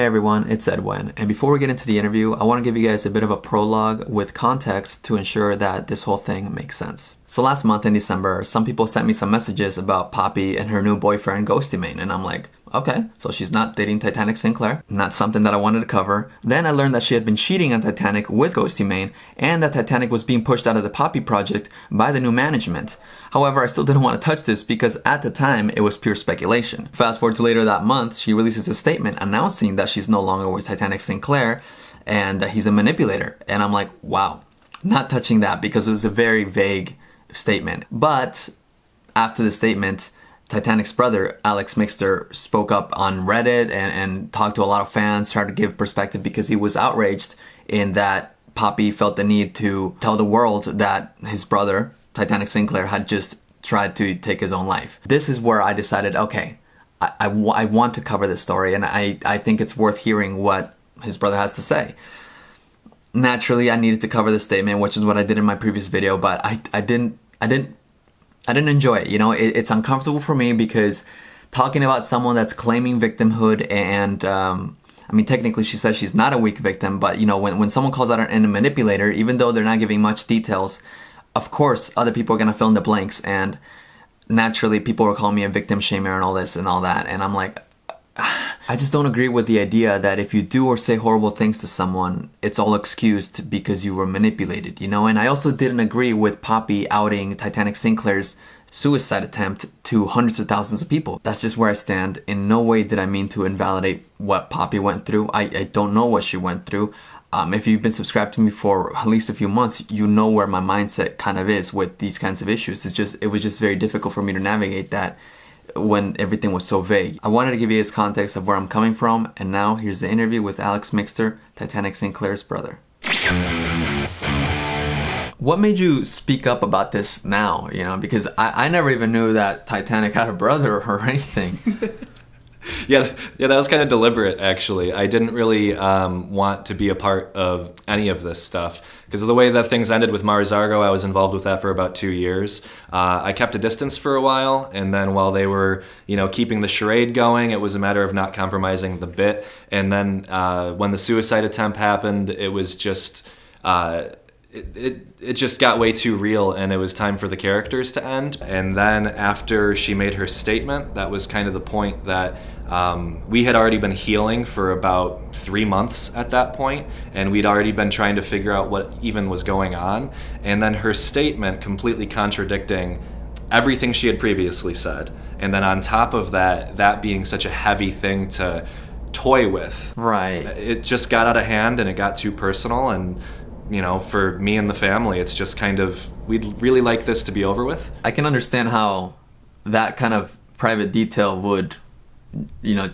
Hey everyone, it's Edwin, and before we get into the interview, I want to give you guys a bit of a prologue with context to ensure that this whole thing makes sense. So last month in December, some people sent me some messages about Poppy and her new boyfriend Ghostemane, and I'm like, okay, so she's not dating Titanic Sinclair. Not something that I wanted to cover. Then I learned that she had been cheating on Titanic with Ghostemane, and that Titanic was being pushed out of the Poppy project by the new management. However, I still didn't want to touch this because at the time, it was pure speculation. Fast forward to later that month, she releases a statement announcing that she's no longer with Titanic Sinclair and that he's a manipulator. And I'm like, wow, not touching that because it was a very vague statement. But after the statement, Titanic's brother, Alex Mixter, spoke up on Reddit and talked to a lot of fans, tried to give perspective because he was outraged in that Poppy felt the need to tell the world that his brother, Titanic Sinclair, had just tried to take his own life. This is where I decided, okay, I want to cover this story, and I think it's worth hearing what his brother has to say. Naturally, I needed to cover this statement, which is what I did in my previous video, but I didn't enjoy it. You know, it's uncomfortable for me because talking about someone that's claiming victimhood and I mean, technically she says she's not a weak victim, but you know, when someone calls out a manipulator, even though they're not giving much details, of course, other people are going to fill in the blanks, and naturally people will call me a victim shamer and all this and all that, and I'm like, I just don't agree with the idea that if you do or say horrible things to someone, it's all excused because you were manipulated, you know? And I also didn't agree with Poppy outing Titanic Sinclair's suicide attempt to hundreds of thousands of people. That's just where I stand. In no way did I mean to invalidate what Poppy went through. I don't know what she went through. If you've been subscribed to me for at least a few months, you know where my mindset kind of is with these kinds of issues. It was just very difficult for me to navigate that when everything was so vague. I wanted to give you this context of where I'm coming from, and now here's the interview with Alex Mixter, Titanic Sinclair's brother. What made you speak up about this now? You know, because I never even knew that Titanic had a brother or anything. Yeah, that was kind of deliberate, actually. I didn't really want to be a part of any of this stuff because of the way that things ended with Mars Argo. I was involved with that for about 2 years. I kept a distance for a while, and then while they were, keeping the charade going, it was a matter of not compromising the bit. And then when the suicide attempt happened, it was just it just got way too real, and it was time for the characters to end. And then after she made her statement, that was kind of the point that we had already been healing for about 3 months at that point, and we'd already been trying to figure out what even was going on. And then her statement completely contradicting everything she had previously said. And then on top of that being such a heavy thing to toy with. Right. It just got out of hand, and it got too personal, and for me and the family, it's just kind of, we'd really like this to be over with. I can understand how that kind of private detail would,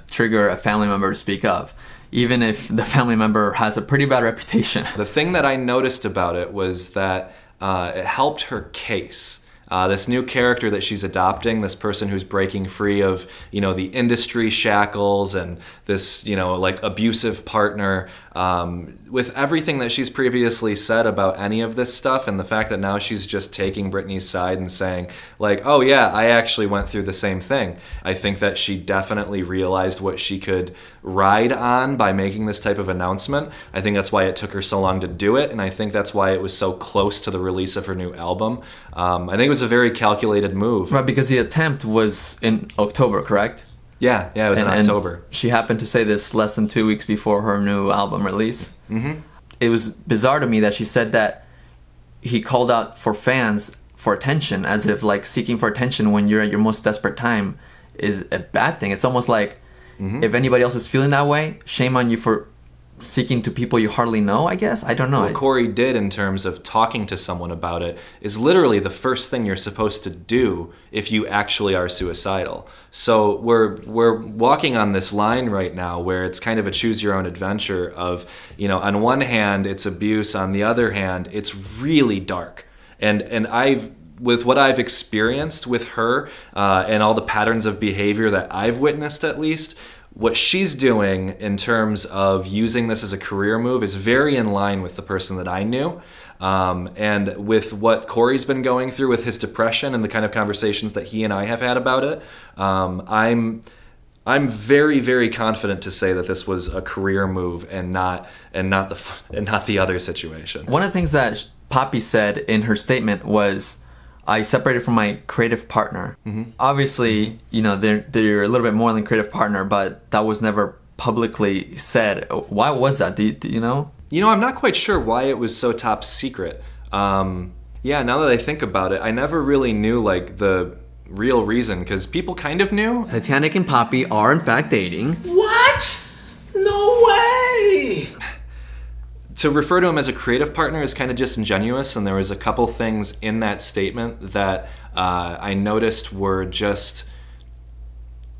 trigger a family member to speak up, even if the family member has a pretty bad reputation. The thing that I noticed about it was that it helped her case. This new character that she's adopting, this person who's breaking free of, the industry shackles and this, abusive partner, with everything that she's previously said about any of this stuff, and the fact that now she's just taking Britney's side and saying, oh yeah, I actually went through the same thing. I think that she definitely realized what she could ride on by making this type of announcement. I think that's why it took her so long to do it, and I think that's why it was so close to the release of her new album. I think it was a very calculated move. Right, because the attempt was in October, correct? Yeah, it was in October. And she happened to say this less than 2 weeks before her new album release. Mm-hmm. It was bizarre to me that she said that he called out for fans for attention, as if seeking for attention when you're at your most desperate time is a bad thing. It's almost like if anybody else is feeling that way, shame on you for seeking to people you hardly know, I guess. I don't know. What Corey did in terms of talking to someone about it is literally the first thing you're supposed to do if you actually are suicidal. So we're walking on this line right now where it's kind of a choose your own adventure of, on one hand it's abuse, on the other hand it's really dark. And with what I've experienced with her and all the patterns of behavior that I've witnessed, at least, what she's doing in terms of using this as a career move is very in line with the person that I knew. And with what Corey's been going through with his depression and the kind of conversations that he and I have had about it, I'm I'm very, very confident to say that this was a career move and not the other situation. One of the things that Poppy said in her statement was, I separated from my creative partner. Mm-hmm. Obviously, you know, they're a little bit more than creative partner, but that was never publicly said. Why was that? Do you know? You know, I'm not quite sure why it was so top secret. Yeah, now that I think about it, I never really knew like the real reason, because people kind of knew. Titanic and Poppy are in fact dating. What? No way! To refer to him as a creative partner is kind of disingenuous, and there was a couple things in that statement that I noticed were just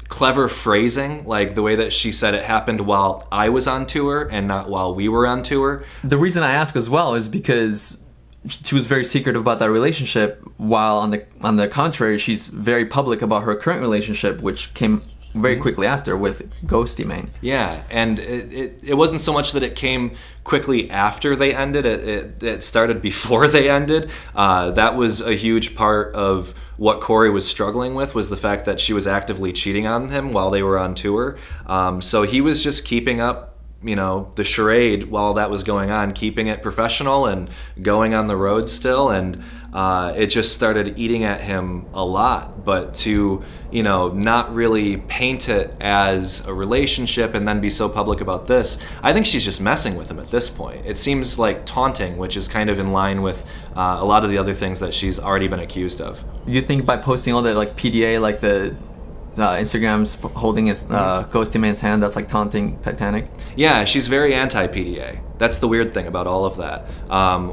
clever phrasing, like the way that she said it happened while I was on tour and not while we were on tour. The reason I ask as well is because she was very secretive about that relationship, while on the contrary, she's very public about her current relationship, which came very quickly after with Ghostemane. Yeah, and it wasn't so much that it came quickly after they ended, it started before they ended. That was a huge part of what Corey was struggling with, was the fact that she was actively cheating on him while they were on tour. So he was just keeping up, you know, the charade while that was going on, keeping it professional and going on the road still, and it just started eating at him a lot. But to, you know, not really paint it as a relationship and then be so public about this, I think she's just messing with him at this point. It seems like taunting, which is kind of in line with a lot of the other things that she's already been accused of. You think by posting all the like PDA, like the Instagram's holding his Ghostemane's hand, that's like taunting Titanic? Yeah, she's very anti-PDA. That's the weird thing about all of that.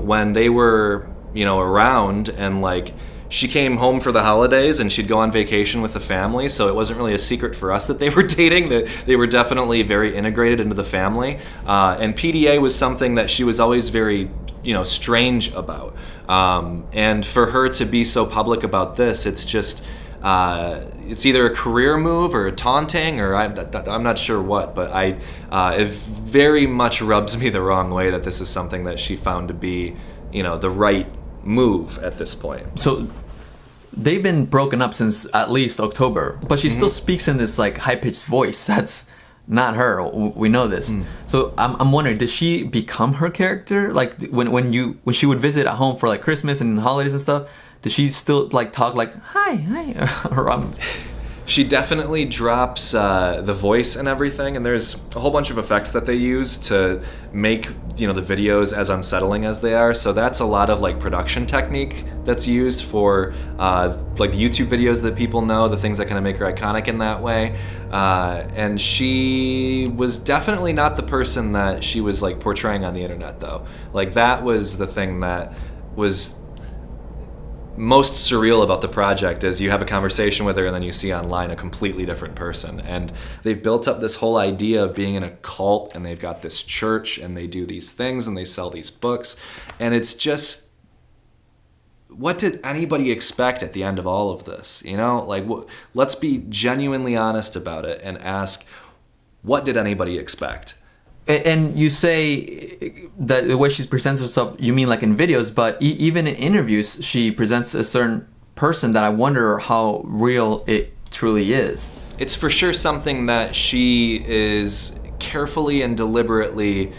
When they were, you know, around, and like she came home for the holidays and she'd go on vacation with the family, so it wasn't really a secret for us that they were dating. That they were definitely very integrated into the family. And PDA was something that she was always very, you know, strange about. And for her to be so public about this, it's just it's either a career move or a taunting, or I'm not sure what, but it very much rubs me the wrong way that this is something that she found to be, you know, the right move at this point. So they've been broken up since at least October, but she still speaks in this like high-pitched voice. That's not her. We know this. So I'm wondering, did she become her character? Like when she would visit at home for like Christmas and holidays and stuff, does she still like talk like hi? Or, She definitely drops the voice and everything, and there's a whole bunch of effects that they use to make, you know, the videos as unsettling as they are. So that's a lot of like production technique that's used for like the YouTube videos that people know, the things that kind of make her iconic in that way. And she was definitely not the person that she was like portraying on the internet, though. Like that was the thing that was most surreal about the project, is you have a conversation with her and then you see online a completely different person. And they've built up this whole idea of being in a cult, and they've got this church, and they do these things, and they sell these books. And it's just, what did anybody expect at the end of all of this? You know, like, let's be genuinely honest about it and ask, what did anybody expect? And you say that the way she presents herself, you mean like in videos, but even in interviews, she presents a certain person that I wonder how real it truly is. It's for sure something that she is carefully and deliberately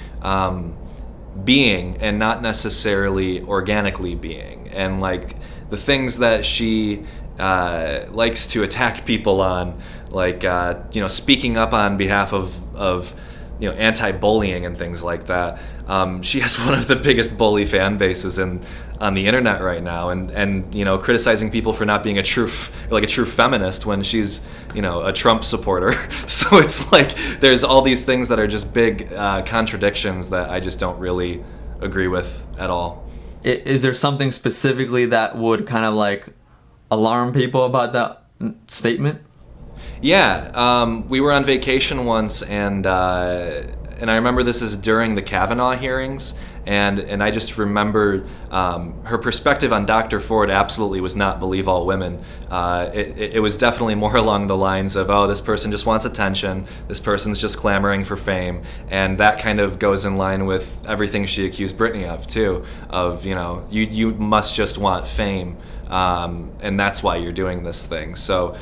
being, and not necessarily organically being. And like the things that she likes to attack people on, like you know, speaking up on behalf of you know, anti-bullying and things like that. She has one of the biggest bully fan bases on the internet right now, and you know, criticizing people for not being a true feminist when she's, you know, a Trump supporter. So it's like there's all these things that are just big contradictions that I just don't really agree with at all. Is there something specifically that would kind of like alarm people about that statement? Yeah, we were on vacation once, and I remember this is during the Kavanaugh hearings, and I just remember her perspective on Dr. Ford absolutely was not believe all women. It was definitely more along the lines of, oh, this person just wants attention, this person's just clamoring for fame, and that kind of goes in line with everything she accused Britney of too, of, you know, you must just want fame, and that's why you're doing this thing. So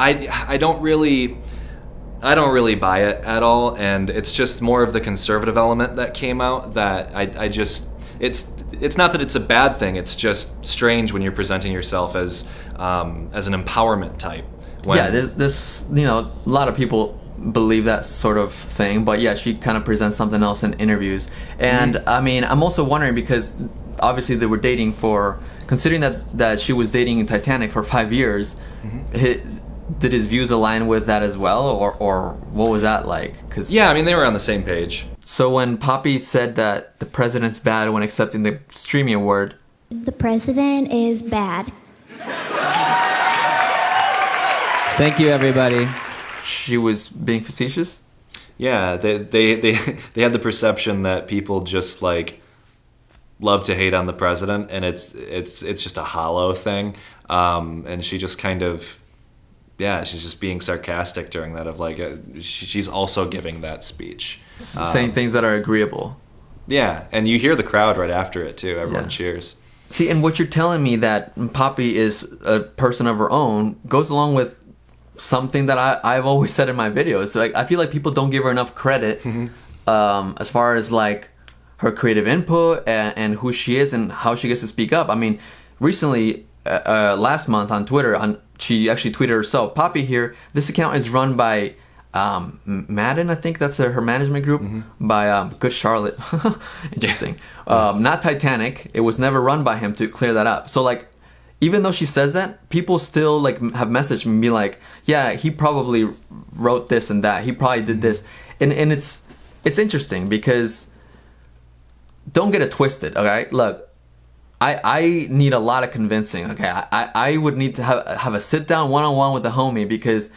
I don't really buy it at all, and it's just more of the conservative element that came out that I just it's not that it's a bad thing. It's just strange when you're presenting yourself as an empowerment type. There's a lot of people believe that sort of thing, but yeah, she kind of presents something else in interviews. And I mean, I'm also wondering, because obviously they were dating for, considering that she was dating in Titanic for 5 years, did his views align with that as well, or what was that like? Yeah, I mean, they were on the same page. So when Poppy said that the president's bad when accepting the streaming award, the president is bad. Thank you, everybody. She was being facetious? Yeah, they had the perception that people just like love to hate on the president, and it's just a hollow thing. And she just kind of, she's just being sarcastic during that, of like, she's also giving that speech. Saying things that are agreeable. Yeah, and you hear the crowd right after it too. Everyone cheers. See, and what you're telling me, that Poppy is a person of her own, goes along with something that I've always said in my videos. Like, I feel like people don't give her enough credit as far as like her creative input and who she is and how she gets to speak up. I mean, recently, last month on Twitter, she actually tweeted herself, "Poppy here. This account is run by Madden, I think that's her management group, by Good Charlotte." Interesting. Not Titanic. It was never run by him, to clear that up. So like, even though she says that, people still like have messaged me and be like, yeah, he probably wrote this and that. He probably did this. And it's interesting, because don't get it twisted, okay? Look, I need a lot of convincing, okay? I would need to have a sit-down one-on-one with the homie, because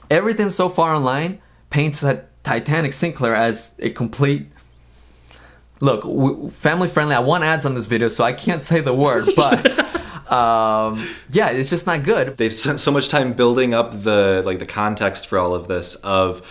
everything so far online paints Titanic Sinclair as a complete... Look, family friendly. I want ads on this video, so I can't say the word, but... it's just not good. They've spent so much time building up the context for all of this, of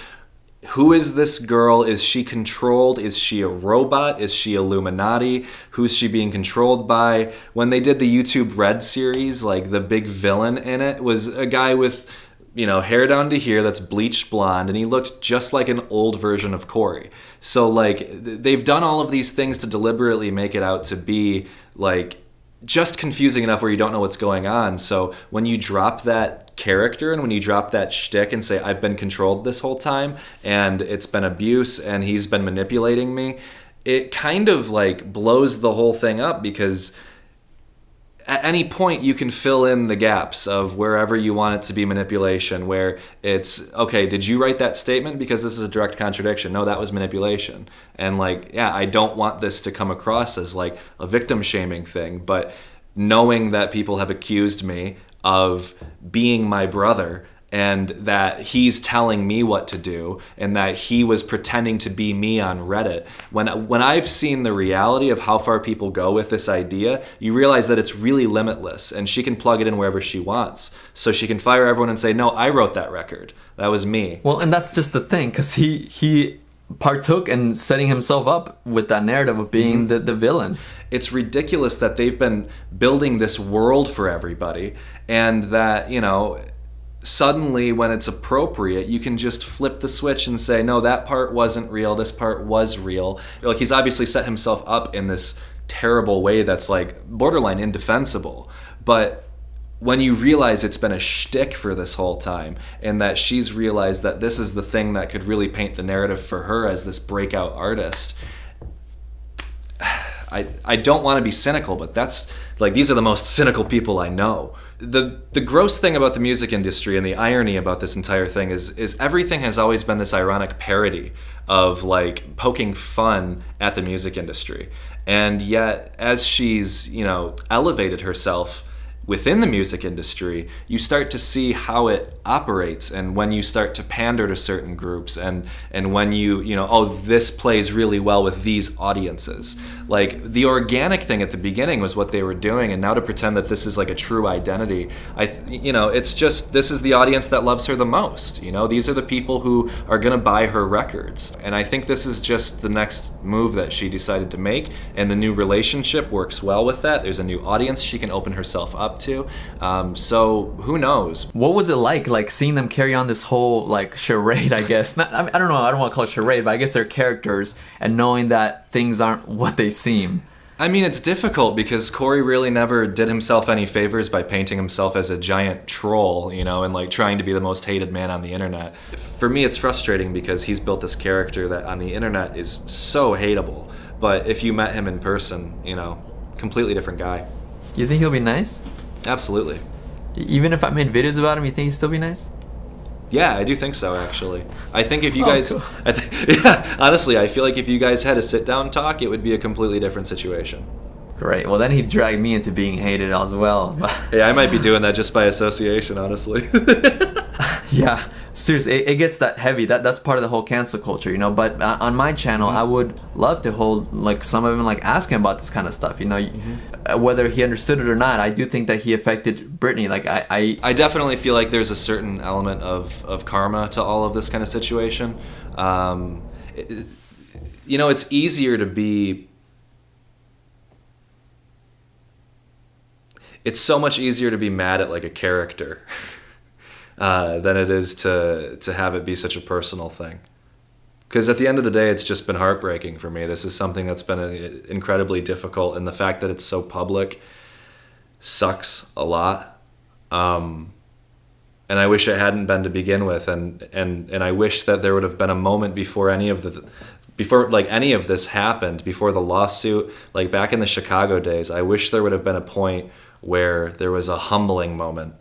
who is this girl? Is she controlled? Is she a robot? Is she Illuminati? Who's she being controlled by? When they did the YouTube Red series, like, the big villain in it was a guy with, hair down to here that's bleached blonde, and he looked just like an old version of Corey. So like, they've done all of these things to deliberately make it out to be like just confusing enough where you don't know what's going on. So when you drop that character and when you drop that shtick and say, I've been controlled this whole time and it's been abuse and he's been manipulating me, it kind of like blows the whole thing up, because at any point you can fill in the gaps of wherever you want it to be manipulation, where it's, okay, did you write that statement? Because this is a direct contradiction. No, that was manipulation. And like, I don't want this to come across as like a victim shaming thing, but knowing that people have accused me of being my brother, and that he's telling me what to do, and that he was pretending to be me on Reddit. When I've seen the reality of how far people go with this idea, you realize that it's really limitless, and she can plug it in wherever she wants. So she can fire everyone and say, no, I wrote that record. That was me. Well, and that's just the thing, because he partook in setting himself up with that narrative of being the villain. It's ridiculous that they've been building this world for everybody, and that, suddenly when it's appropriate, you can just flip the switch and say, no, that part wasn't real, this part was real. Like, he's obviously set himself up in this terrible way that's like borderline indefensible. But when you realize it's been a shtick for this whole time, and that she's realized that this is the thing that could really paint the narrative for her as this breakout artist, I don't want to be cynical, but that's like, these are the most cynical people I know. The gross thing about the music industry, and the irony about this entire thing, is everything has always been this ironic parody of like poking fun at the music industry. And yet, as she's, elevated herself within the music industry, you start to see how it operates, and when you start to pander to certain groups, and when this plays really well with these audiences. Like, the organic thing at the beginning was what they were doing, and now to pretend that this is like a true identity, it's just, this is the audience that loves her the most. These are the people who are gonna buy her records, and I think this is just the next move that she decided to make, and the new relationship works well with that. There's a new audience she can open herself up up to. So who knows? What was it like seeing them carry on this whole like charade, I guess? Not, I don't know, I don't want to call it charade, but I guess they're characters, and knowing that things aren't what they seem. I mean, it's difficult because Corey really never did himself any favors by painting himself as a giant troll, you know, and like trying to be the most hated man on the internet. For me, it's frustrating because he's built this character that on the internet is so hateable. But if you met him in person, you know, completely different guy. You think he'll be nice? Absolutely. Even if I made videos about him, you think he'd still be nice? Yeah, I do think so, actually. I think if you Oh, guys... cool. Yeah, honestly, I feel like if you guys had a sit-down talk, it would be a completely different situation. Great. Well, then he'd drag me into being hated as well. Yeah, I might be doing that just by association, honestly. Yeah, seriously, it gets that heavy. That's part of the whole cancel culture, you know. But on my channel, I would love to hold like some of them, like asking about this kind of stuff, you know, whether he understood it or not. I do think that he affected Britney. Like I definitely feel like there's a certain element of karma to all of this kind of situation. You know, it's easier to be... It's so much easier to be mad at like a character than it is to have it be such a personal thing. Because at the end of the day, it's just been heartbreaking for me. This is something that's been incredibly difficult, and the fact that it's so public sucks a lot. And I wish it hadn't been to begin with, and I wish that there would have been a moment before any of this happened, before the lawsuit, like back in the Chicago days. I wish there would have been a point where there was a humbling moment,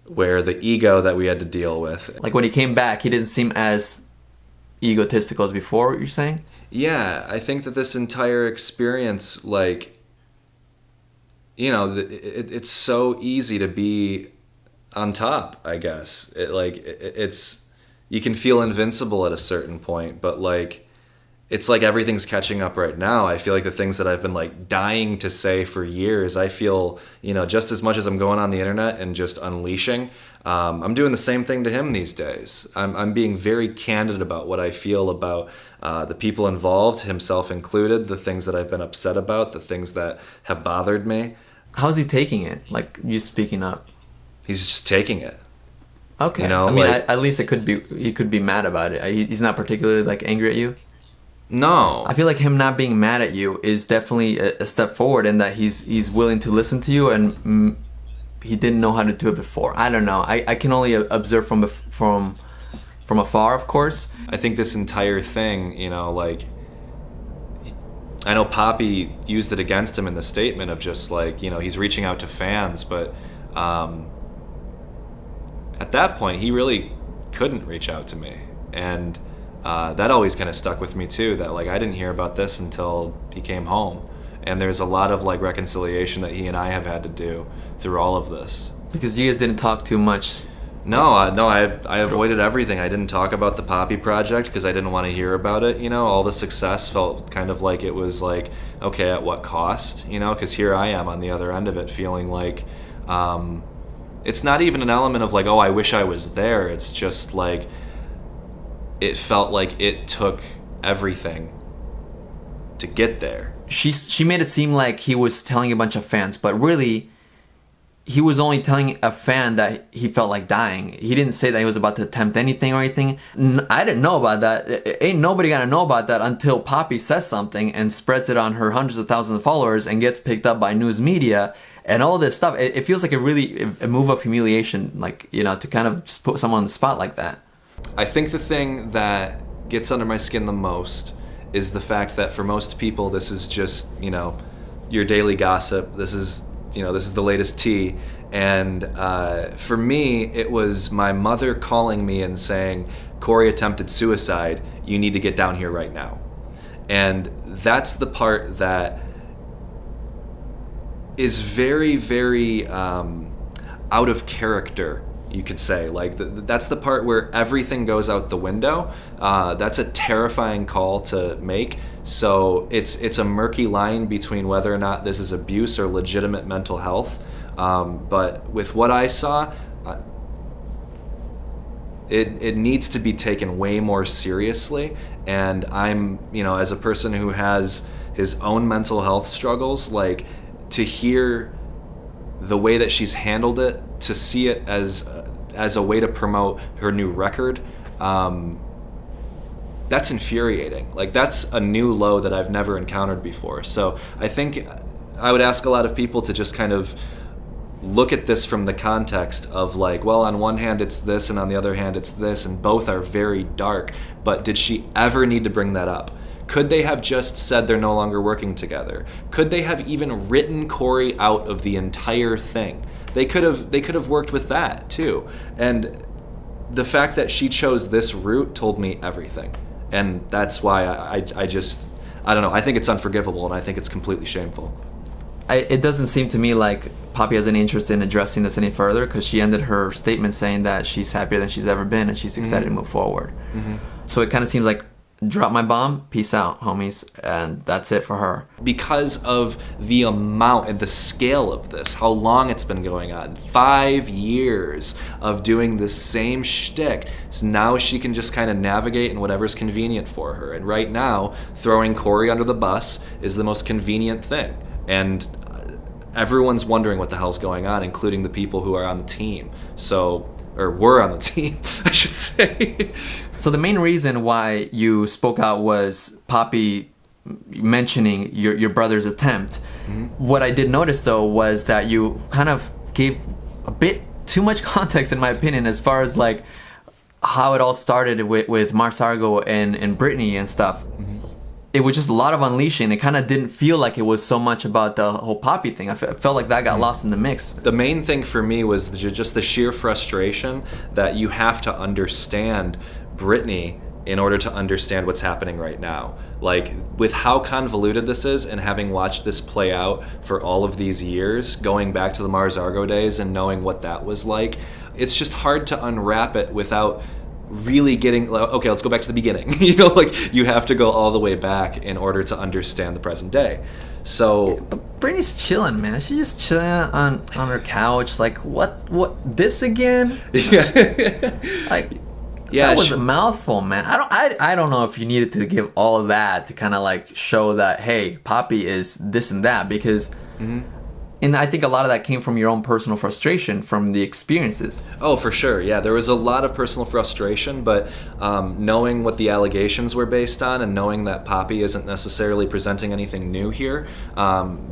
where the ego that we had to deal with. like when he came back, he didn't seem as egotistical as before. You're saying? Yeah, I think that this entire experience, like, you know, it's so easy to be on top, I guess. It's you can feel invincible at a certain point, but like it's like everything's catching up right now. I feel like the things that I've been like dying to say for years, I feel, you know, just as much as I'm going on the internet and just unleashing, I'm doing the same thing to him these days. I'm being very candid about what I feel about the people involved, himself included, the things that I've been upset about, the things that have bothered me. How's he taking it? Like you speaking up? He's just taking it. Okay. You know, I mean, like- at least he could be mad about it. He's not particularly like angry at you. No. I feel like him not being mad at you is definitely a step forward, in that he's willing to listen to you, and he didn't know how to do it before. I don't know. I can only observe from afar, of course. I think this entire thing, you know, like, I know Poppy used it against him in the statement of just like, you know, he's reaching out to fans, but at that point, he really couldn't reach out to me. And that always kind of stuck with me too, that like I didn't hear about this until he came home. And there's a lot of like reconciliation that he and I have had to do through all of this. Because you guys didn't talk too much. I avoided everything. I didn't talk about the Poppy project because I didn't want to hear about it. You know, all the success felt kind of like it was like, okay, at what cost? You know, because here I am on the other end of it, feeling like it's not even an element of like, oh, I wish I was there. It's just like it felt like it took everything to get there. She made it seem like he was telling a bunch of fans, but really, he was only telling a fan that he felt like dying. He didn't say that he was about to attempt anything or anything. I didn't know about that. Ain't nobody gonna know about that until Poppy says something and spreads it on her hundreds of thousands of followers and gets picked up by news media and all this stuff. It feels like a move of humiliation, like, you know, to kind of just put someone on the spot like that. I think the thing that gets under my skin the most is the fact that for most people, this is just, you know, your daily gossip. This is the latest tea. And for me, it was my mother calling me and saying, Corey attempted suicide. You need to get down here right now. And that's the part that is very, very out of character, you could say. Like that's the part where everything goes out the window. That's a terrifying call to make. So it's a murky line between whether or not this is abuse or legitimate mental health. But with what I saw, it needs to be taken way more seriously. And I'm, you know, as a person who has his own mental health struggles, like to hear the way that she's handled it, to see it as a way to promote her new record, that's infuriating. Like, that's a new low that I've never encountered before. So I think I would ask a lot of people to just kind of look at this from the context of like, well, on one hand it's this and on the other hand it's this, and both are very dark, but did she ever need to bring that up? Could they have just said they're no longer working together? Could they have even written Corey out of the entire thing? They could have worked with that too. And the fact that she chose this route told me everything. And that's why I don't know, I think it's unforgivable, and I think it's completely shameful. It doesn't seem to me like Poppy has any interest in addressing this any further, because she ended her statement saying that she's happier than she's ever been and she's excited to move forward. So it kind of seems like, drop my bomb, peace out, homies, and that's it for her. Because of the amount and the scale of this, how long it's been going on, 5 years of doing the same shtick, so now she can just kind of navigate in whatever's convenient for her. And right now, throwing Corey under the bus is the most convenient thing. And everyone's wondering what the hell's going on, including the people who are on the team. Or were on the team, I should say. So the main reason why you spoke out was Poppy mentioning your brother's attempt. What I did notice, though, was that you kind of gave a bit too much context, in my opinion, as far as like how it all started with Marsargo and Brittany and stuff. It was just a lot of unleashing. It kind of didn't feel like it was so much about the whole Poppy thing. I felt like that got lost in the mix. The main thing for me was just the sheer frustration that you have to understand Brittany in order to understand what's happening right now. Like, with how convoluted this is, and having watched this play out for all of these years, going back to the Mars Argo days and knowing what that was like, it's just hard to unwrap it without really getting, okay, let's go back to the beginning. Like, you have to go all the way back in order to understand the present day. So, but Brittany's chilling, man. She's just chilling on her couch. Like, what this again? Yeah. Like, yeah, that was a mouthful, man. I don't know if you needed to give all of that to kind of like show that, hey, Poppy is this and that, because and I think a lot of that came from your own personal frustration from the experiences. Oh, for sure. Yeah, there was a lot of personal frustration, but knowing what the allegations were based on, and knowing that Poppy isn't necessarily presenting anything new here,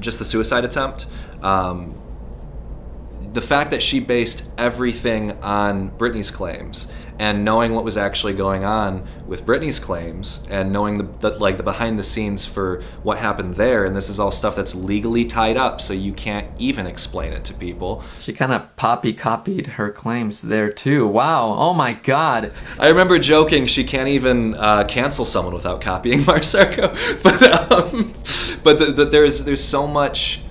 just the suicide attempt, the fact that she based everything on Brittany's claims, and knowing what was actually going on with Brittany's claims, and knowing the behind the scenes for what happened there, and this is all stuff that's legally tied up, so you can't even explain it to people. She kind of Poppy copied her claims there too. Wow. Oh my God. I remember joking she can't even cancel someone without copying Marsargo, but there's so much.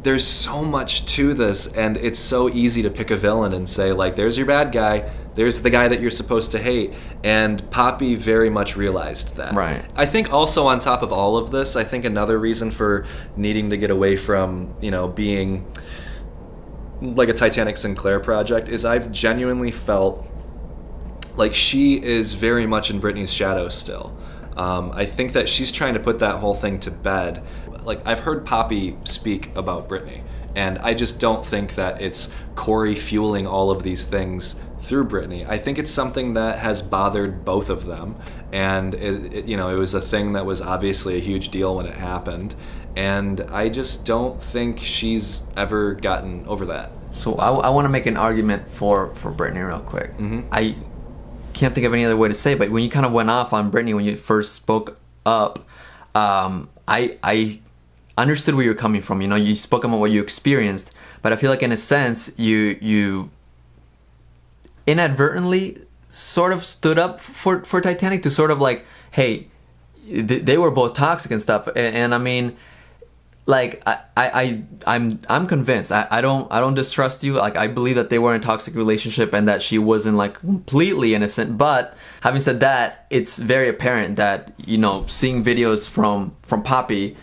There's so much to this, and it's so easy to pick a villain and say, like, there's your bad guy, there's the guy that you're supposed to hate, and Poppy very much realized that. Right. I think also on top of all of this, I think another reason for needing to get away from, being like a Titanic Sinclair project is I've genuinely felt like she is very much in Brittany's shadow still. I think that she's trying to put that whole thing to bed. Like, I've heard Poppy speak about Brittany, and I just don't think that it's Corey fueling all of these things through Brittany. I think it's something that has bothered both of them, and it was a thing that was obviously a huge deal when it happened, and I just don't think she's ever gotten over that. So I want to make an argument for Brittany real quick. I can't think of any other way to say it, but when you kind of went off on Brittany when you first spoke up, I understood where you're coming from. You spoke about what you experienced, but I feel like in a sense you inadvertently sort of stood up for Titanic to sort of like, hey, they were both toxic and stuff, and I mean, like, I'm convinced. I don't distrust you. Like, I believe that they were in a toxic relationship and that she wasn't like completely innocent. But having said that, it's very apparent that seeing videos from Poppy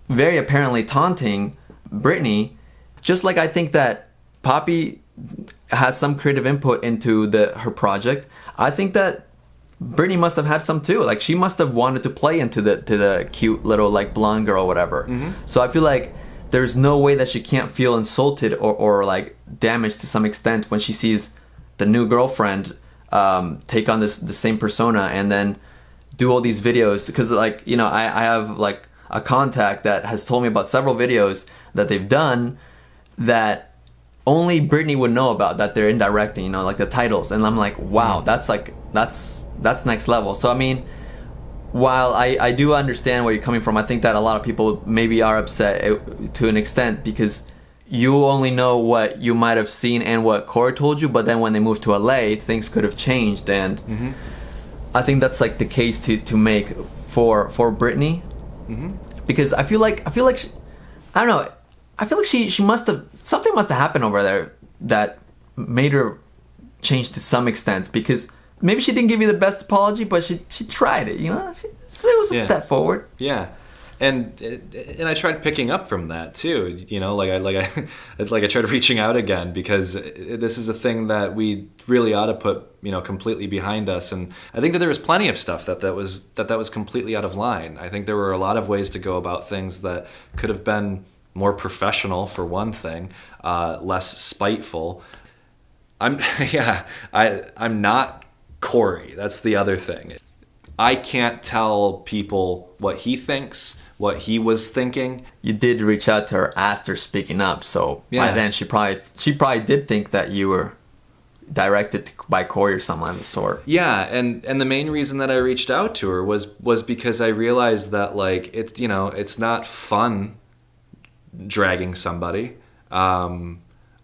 very apparently taunting Brittany, just like I think that Poppy has some creative input into her project, I think that Brittany must have had some too. Like, she must have wanted to play into the cute little like blonde girl or whatever. So I feel like there's no way that she can't feel insulted or like damaged to some extent when she sees the new girlfriend take on the same persona and then do all these videos. Because like, you know, I have like a contact that has told me about several videos that they've done that only Britney would know about, that they're indirecting, you know, like the titles. And I'm like, wow, that's next level. So I mean, while I do understand where you're coming from, I think that a lot of people maybe are upset to an extent because you only know what you might have seen and what Corey told you, but then when they moved to LA, things could have changed. And I think that's like the case to make for Britney, because I feel like I don't know, I feel like she must have, something must have happened over there that made her change to some extent, because maybe she didn't give you the best apology, but she tried it, you know? It was a step forward. Yeah. And I tried picking up from that too, you know, like I tried reaching out again, because this is a thing that we really ought to put, you know, completely behind us. And I think that there was plenty of stuff that was completely out of line. I think there were a lot of ways to go about things that could have been more professional, for one thing, less spiteful. I'm not Corey. That's the other thing. I can't tell people what he thinks, what he was thinking. You did reach out to her after speaking up, so by then she probably did think that you were directed by Corey or something of the sort. Yeah, and the main reason that I reached out to her was because I realized that, like, it's, you know, it's not fun dragging somebody.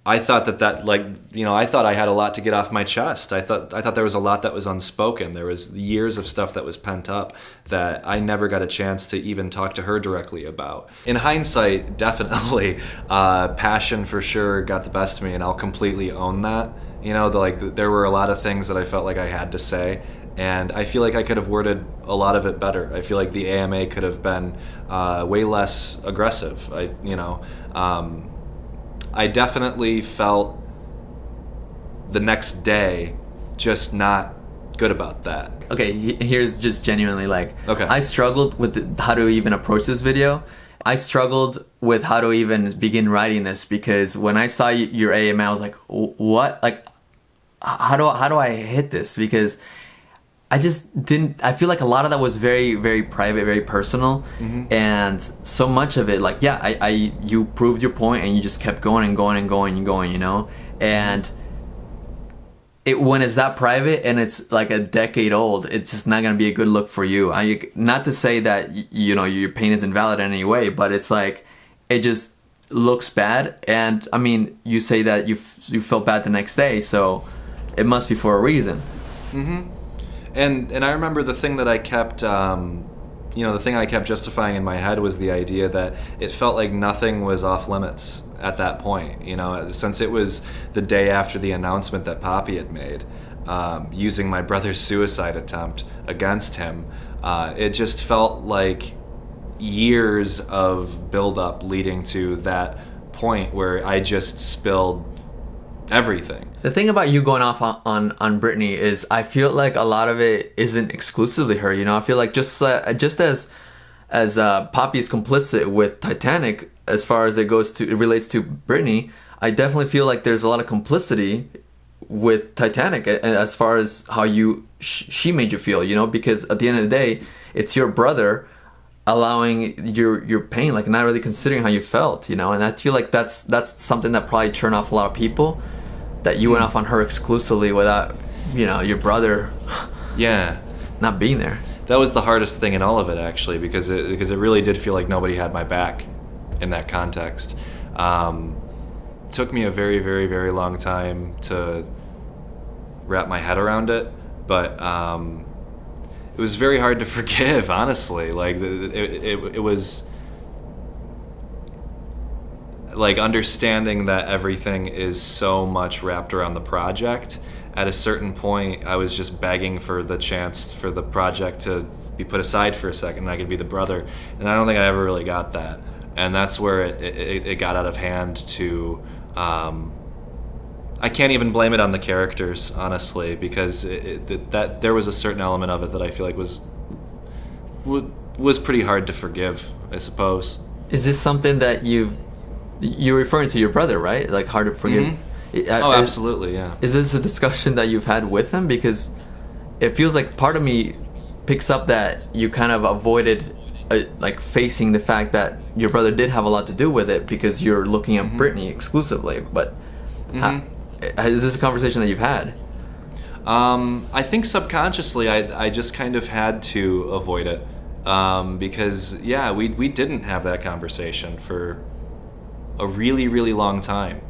I thought that like, you know, I thought I had a lot to get off my chest. I thought there was a lot that was unspoken. There was years of stuff that was pent up that I never got a chance to even talk to her directly about. In hindsight, definitely, passion for sure got the best of me, and I'll completely own that. You know, there were a lot of things that I felt like I had to say, and I feel like I could have worded a lot of it better. I feel like the AMA could have been way less aggressive. I definitely felt the next day just not good about that. Okay, here's just genuinely like, okay. I struggled with how to even approach this video. I struggled with how to even begin writing this, because when I saw your AMA, I was like, what? Like, how do I hit this? Because I just didn't. I feel like a lot of that was very, very private, very personal, and so much of it, like, yeah, you proved your point, and you just kept going and going and going and going, you know. And when it's that private and it's like a decade old, it's just not gonna be a good look for you. Not to say that you know your pain is invalid in any way, but it's like it just looks bad. And I mean, you say that you felt bad the next day, so it must be for a reason. And I remember the thing that I kept, the thing I kept justifying in my head was the idea that it felt like nothing was off limits at that point. You know, since it was the day after the announcement that Poppy had made, using my brother's suicide attempt against him, it just felt like years of buildup leading to that point where I just spilled everything. The thing about you going off on Britney is I feel like a lot of it isn't exclusively her. You know, I feel like just as Poppy is complicit with Titanic as far as it relates to Britney, I definitely feel like there's a lot of complicity with Titanic as far as how she made you feel. You know, because at the end of the day, it's your brother allowing your pain, like not really considering how you felt. You know, and I feel like that's something that probably turned off a lot of people. That you went off on her exclusively without, you know, your brother not being there. That was the hardest thing in all of it, actually, because it really did feel like nobody had my back in that context. Took me a very, very, very long time to wrap my head around it, but it was very hard to forgive, honestly. Like, it was like understanding that everything is so much wrapped around the project. At a certain point, I was just begging for the chance for the project to be put aside for a second and I could be the brother. And I don't think I ever really got that. And that's where it got out of hand to... I can't even blame it on the characters, honestly, because that there was a certain element of it that I feel like was pretty hard to forgive, I suppose. Is this something that you've You're referring to your brother, right? Like hard to forgive. Oh, absolutely, yeah. Is this a discussion that you've had with him? Because it feels like part of me picks up that you kind of avoided like facing the fact that your brother did have a lot to do with it because you're looking at Brittany exclusively. But is this a conversation that you've had? I think subconsciously I just kind of had to avoid it because, yeah, we didn't have that conversation for a really, really long time.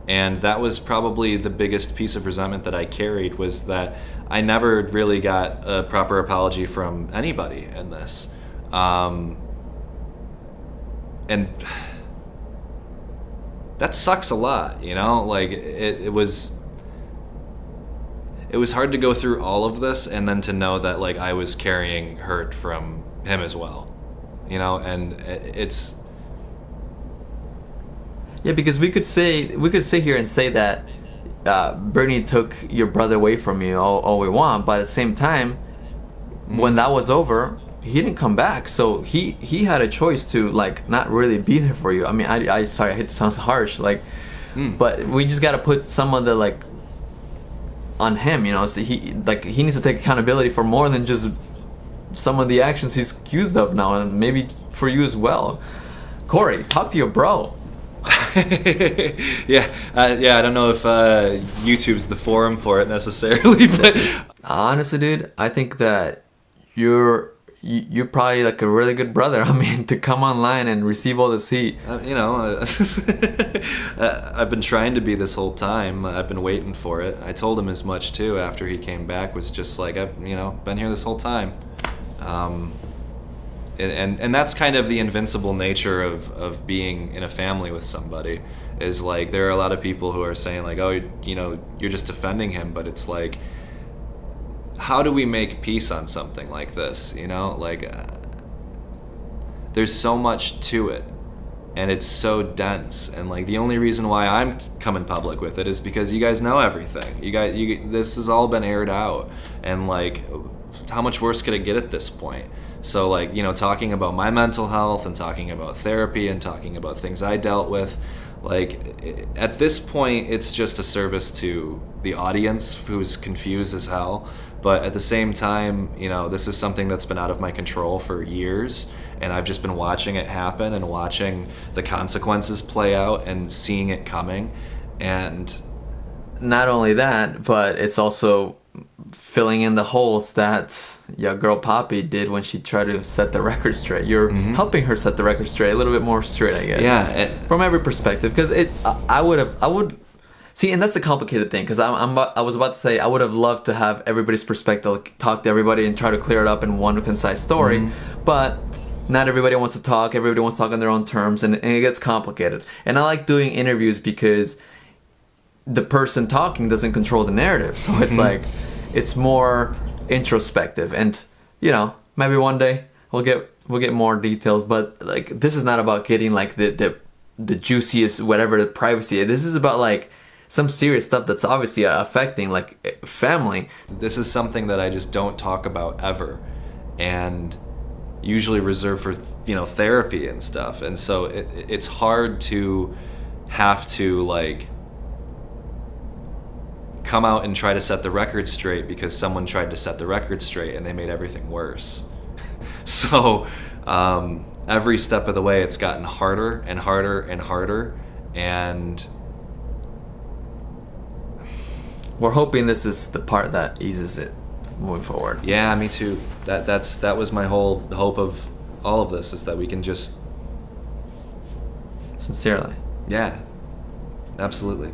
And that was probably the biggest piece of resentment that I carried, was that I never really got a proper apology from anybody in this. And that sucks a lot, you know? Like, it was hard to go through all of this and then to know that, like, I was carrying hurt from him as well, you know? And it's... Yeah, because we could sit here and say that Bernie took your brother away from you all we want, but at the same time, when that was over, he didn't come back. So he had a choice to, like, not really be there for you. I mean, I sorry, it sounds harsh, like, but we just gotta put some of the, like, on him, you know. So he needs to take accountability for more than just some of the actions he's accused of now, and maybe for you as well. Corey, talk to your bro. Yeah, I don't know if YouTube's the forum for it necessarily, but honestly, dude, I think that you're probably like a really good brother. I mean, to come online and receive all this heat. You know, I've been trying to be this whole time. I've been waiting for it. I told him as much too after he came back. Was just like, I've been here this whole time. And that's kind of the invincible nature of being in a family with somebody, is like, there are a lot of people who are saying like, oh, you're just defending him, but it's like, how do we make peace on something like this? You know, like, there's so much to it, and it's so dense, and like, the only reason why I'm coming public with it is because you guys know everything. This has all been aired out, and like, how much worse could it get at this point? So like, talking about my mental health and talking about therapy and talking about things I dealt with, like, at this point, it's just a service to the audience who's confused as hell. But at the same time, this is something that's been out of my control for years, and I've just been watching it happen and watching the consequences play out and seeing it coming. And not only that, but it's also filling in the holes that your girl Poppy did when she tried to set the record straight. You're helping her set the record straight, a little bit more straight, I guess. Yeah, from every perspective, because I would see, and that's the complicated thing. Because I was about to say I would have loved to have everybody's perspective, talk to everybody, and try to clear it up in one concise story, but not everybody wants to talk. Everybody wants to talk on their own terms, and it gets complicated. And I like doing interviews because the person talking doesn't control the narrative, so it's like, it's more introspective, and maybe one day we'll get more details, but like, this is not about getting like the juiciest whatever, the privacy. This is about like some serious stuff that's obviously affecting like family. This is something that I just don't talk about ever, and usually reserve for therapy and stuff, and so it's hard to have to like come out and try to set the record straight because someone tried to set the record straight and they made everything worse. So every step of the way, it's gotten harder and harder and harder, and we're hoping this is the part that eases it moving forward. Yeah, me too. That was my whole hope of all of this, is that we can just... Sincerely. Yeah, absolutely.